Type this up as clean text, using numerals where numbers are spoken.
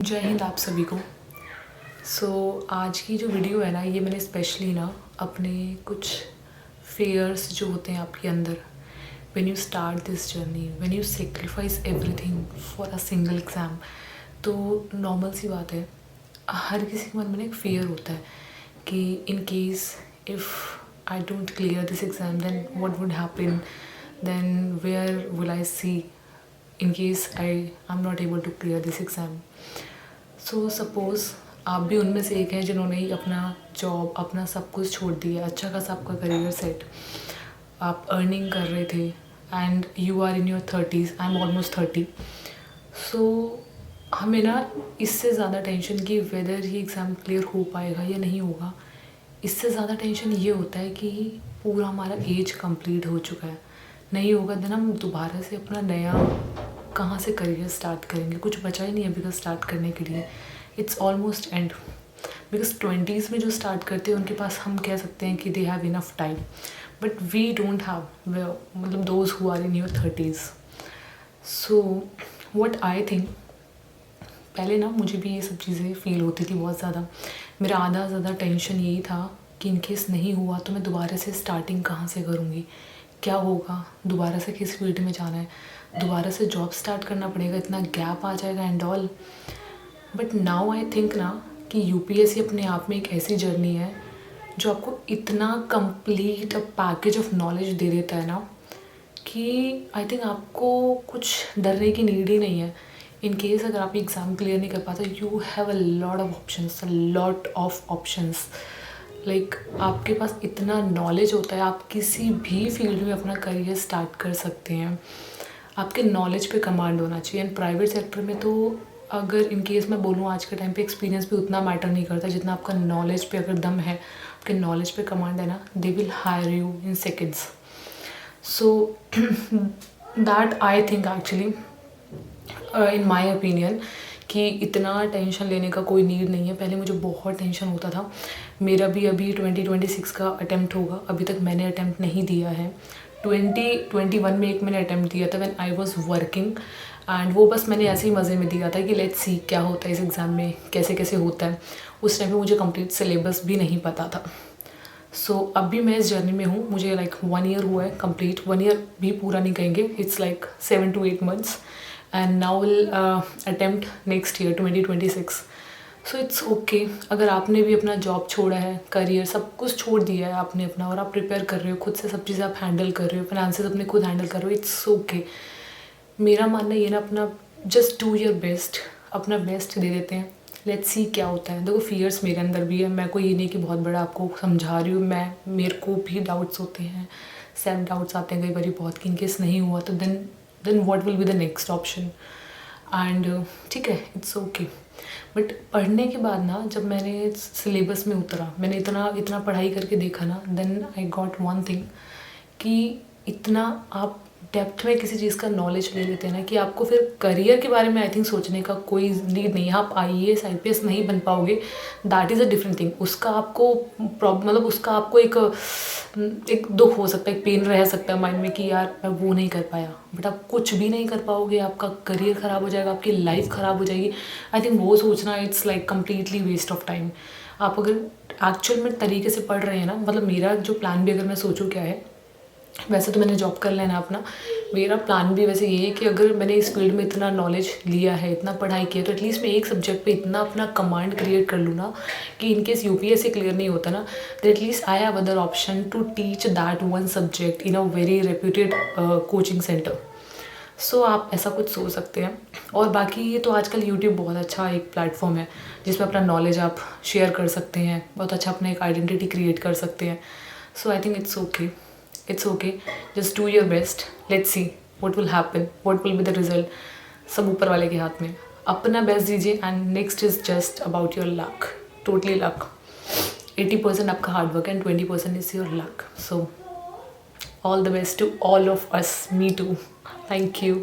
जय हिंद आप सभी को। आज की जो वीडियो है ना, ये मैंने स्पेशली ना अपने कुछ फेयर्स जो होते हैं आपके अंदर, when you start this journey, when you sacrifice everything for a single exam. तो नॉर्मल सी बात है, हर किसी के मन में एक फेयर होता है कि in case if I don't clear this exam then what would happen, then where will I see in case I'm not able to clear this exam. So suppose आप भी उनमें से एक हैं जिन्होंने ही अपना जॉब, अपना सब कुछ छोड़ दिया, अच्छा खासा आपका करियर सेट, आप अर्निंग कर रहे थे and you are in your 30s, I am almost 30। So हमें ना इससे ज़्यादा टेंशन कि वेदर ही एग्ज़ाम क्लियर हो पाएगा या नहीं होगा, इससे ज़्यादा टेंशन ये होता है कि पूरा हमारा एज कंप्लीट हो चुका है, नहीं होगा देन हम दोबारा से अपना नया कहाँ से करियर स्टार्ट करेंगे। कुछ बचा ही नहीं है बिकॉज स्टार्ट करने के लिए, it's almost and. Because 20s में जो स्टार्ट करते हैं उनके पास हम कह सकते हैं कि they have enough time, but we don't have, मतलब those who are in your 30s। So what I think, पहले ना मुझे भी ये सब चीज़ें फील होती थी बहुत ज़्यादा। मेरा आधा ज़्यादा टेंशन यही था कि इनकेस नहीं हुआ तो मैं दोबारा से स्टार्टिंग कहाँ से करूँगी, क्या होगा, दोबारा से किस फील्ड में जाना है, दोबारा से जॉब स्टार्ट करना पड़ेगा, इतना गैप आ जाएगा and all. But now I think ना कि यूपीएससी अपने आप में एक ऐसी जर्नी है जो आपको इतना कंप्लीट पैकेज ऑफ नॉलेज दे देता है ना कि आई थिंक आपको कुछ डरने की नीड ही नहीं है। इन केस अगर आप एग्ज़ाम क्लियर नहीं कर पाते, you have a lot of options, a lot of options. Like आपके पास इतना नॉलेज होता है, आप किसी भी फील्ड में अपना करियर स्टार्ट कर सकते हैं। आपके नॉलेज पे कमांड होना चाहिए। एंड प्राइवेट सेक्टर में तो अगर इन केस मैं बोलूँ आज के टाइम पे एक्सपीरियंस भी उतना मैटर नहीं करता जितना आपका नॉलेज पे अगर दम है, आपके नॉलेज पे कमांड है ना, they will hire you in seconds. So that I think actually in my opinion कि इतना टेंशन लेने का कोई नीड नहीं है। पहले मुझे बहुत टेंशन होता था। मेरा भी अभी 2026 का अटेम्प्ट होगा, अभी तक मैंने अटेम्प्ट नहीं दिया है। 2021 में एक मैंने अटेम्प्ट दिया था when I was working, and वो बस मैंने ऐसे ही मज़े में दिया था कि लेट्स सी क्या होता है इस एग्ज़ाम में, कैसे कैसे होता है। उस टाइम पे मुझे कंप्लीट सिलेबस भी नहीं पता था। सो अभी मैं इस जर्नी में हूँ, मुझे लाइक 1 ईयर हुआ है कंप्लीट, 1 ईयर भी पूरा नहीं कहेंगे, it's like 7 to 8 months, and now will attempt next year 2026। So it's okay. अगर आपने भी अपना जॉब छोड़ा है, करियर सब कुछ छोड़ दिया है आपने अपना, और आप प्रिपेयर कर रहे हो खुद से, सब चीज़ें आप हैंडल कर रहे हो, फाइनेंसेस अपने खुद हैंडल कर रहे हो, इट्स ओके। मेरा मानना ये ना, अपना जस्ट डू योर बेस्ट, अपना बेस्ट दे देते हैं, लेट्स सी क्या होता है। देखो फियर्स मेरे अंदर भी है, मैं कोई ये नहीं कि बहुत बड़ा आपको समझा रही हूँ, मेरे को भी डाउट्स होते हैं, सेल्फ डाउट्स आते हैं कई बार बहुत कि इनकेस नहीं हुआ तो then what will be the next option. And ठीक है, इट्स ओके। बट पढ़ने के बाद ना, जब मैंने सिलेबस में उतरा, मैंने इतना पढ़ाई करके देखा ना, then I got one thing कि इतना आप डेप्थ में किसी चीज़ का नॉलेज ले लेते हैं ना कि आपको फिर करियर के बारे में आई थिंक सोचने का कोई नीड नहीं है। आप IAS IPS नहीं बन पाओगे, that is a different thing. उसका आपको मतलब उसका आपको एक दुख हो सकता है, एक पेन रह सकता है माइंड में कि यार मैं वो नहीं कर पाया, बट आप कुछ भी नहीं कर पाओगे, आपका करियर ख़राब हो जाएगा, आपकी लाइफ ख़राब हो जाएगी। आई थिंक वो सोचना it's like completely waste of time. आप अगर एक्चुअल में तरीके से पढ़ रहे हैं ना, मतलब मेरा जो प्लान भी अगर मैं सोचूं क्या है, वैसे तो मैंने जॉब कर लेना अपना, मेरा प्लान भी वैसे ये है कि अगर मैंने इस फील्ड में इतना नॉलेज लिया है, इतना पढ़ाई किया, तो एटलीस्ट मैं एक सब्जेक्ट पे इतना अपना कमांड क्रिएट कर लूँ ना कि इनकेस UPSC क्लियर नहीं होता ना, तो at least I have other option to teach that one subject in a very reputed coaching centre. So आप ऐसा कुछ सोच सकते हैं। और बाकी ये तो आजकल यूट्यूब बहुत अच्छा एक प्लेटफॉर्म है जिसमें अपना नॉलेज आप शेयर कर सकते हैं, बहुत अच्छा अपना एक आइडेंटिटी क्रिएट कर सकते हैं। So I think it's okay, it's okay, just do your best, let's see what will happen, what will be the result, सब ऊपर वाले के हाथ में। अपना बेस्ट दीजिए and next is just about your luck, totally luck. 80% आपका hard work and 20% is your luck. So all the best to all of us, me too, thank you.